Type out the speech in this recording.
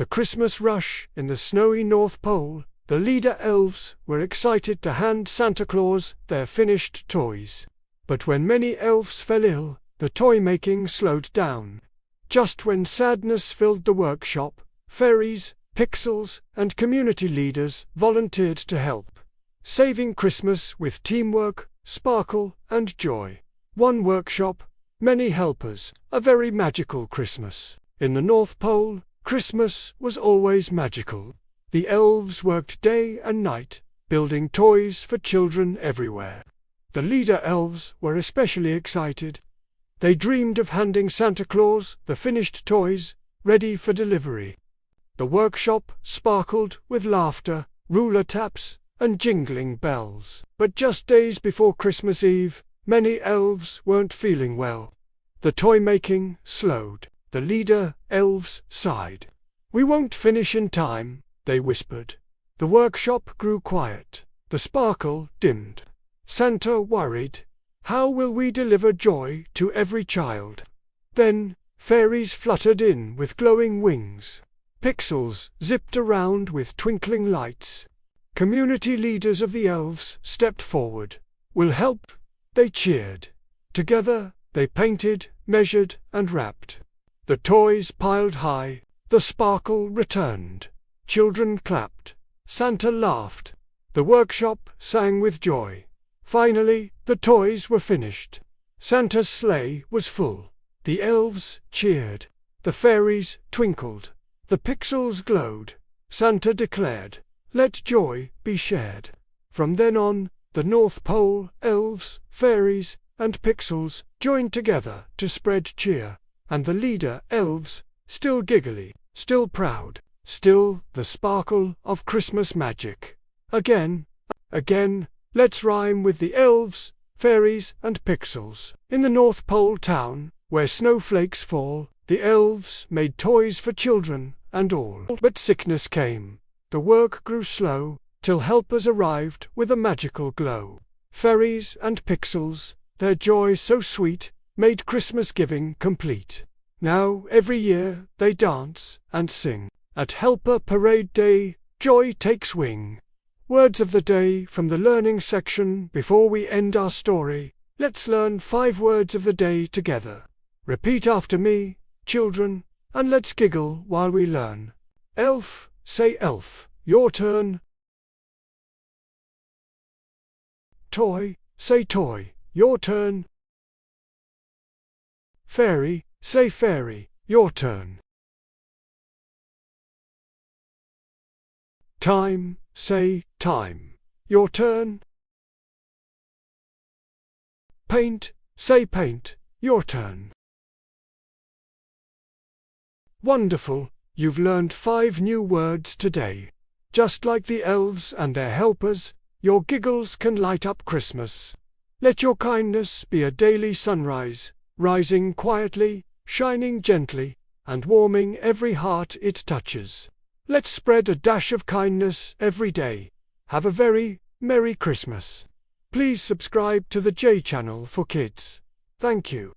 The Christmas rush in the snowy North Pole, the leader elves were excited to hand Santa Claus their finished toys. But when many elves fell ill, the toy-making slowed down. Just when sadness filled the workshop, fairies, pixels, and community leaders volunteered to help, saving Christmas with teamwork, sparkle, and joy. One workshop, many helpers, a very magical Christmas. In the North Pole, Christmas was always magical. The elves worked day and night, building toys for children everywhere. The leader elves were especially excited. They dreamed of handing Santa Claus the finished toys, ready for delivery. The workshop sparkled with laughter, ruler taps, and jingling bells. But just days before Christmas Eve, many elves weren't feeling well. The toy-making slowed. The leader elves sighed. "We won't finish in time," they whispered. The workshop grew quiet. The sparkle dimmed. Santa worried. "How will we deliver joy to every child?" Then, fairies fluttered in with glowing wings. Pixels zipped around with twinkling lights. Community leaders of the elves stepped forward. "We'll help," they cheered. Together, they painted, measured, and wrapped. The toys piled high. The sparkle returned. Children clapped. Santa laughed. The workshop sang with joy. Finally, the toys were finished. Santa's sleigh was full. The elves cheered. The fairies twinkled. The pixels glowed. Santa declared, "Let joy be shared." From then on, the North Pole, elves, fairies, and pixels joined together to spread cheer. And the leader elves, still giggly, still proud, still the sparkle of Christmas magic. Again, let's rhyme with the elves, fairies, and pixels. In the North Pole town, where snowflakes fall, the elves made toys for children and all. But sickness came. The work grew slow, till helpers arrived with a magical glow. Fairies and pixels, their joy so sweet, made Christmas giving complete. Now every year they dance and sing. At Helper Parade Day, joy takes wing. Words of the day from the learning section. Before we end our story, let's learn 5 words of the day together. Repeat after me, children, and let's giggle while we learn. Elf, say elf, your turn. Toy, say toy, your turn. Fairy, say fairy, your turn. Time, say time, your turn. Paint, say paint, your turn. Wonderful, you've learned 5 new words today. Just like the elves and their helpers, your giggles can light up Christmas. Let your kindness be a daily sunrise, rising quietly, shining gently, and warming every heart it touches. Let's spread a dash of kindness every day. Have a very Merry Christmas. Please subscribe to the J channel for kids. Thank you.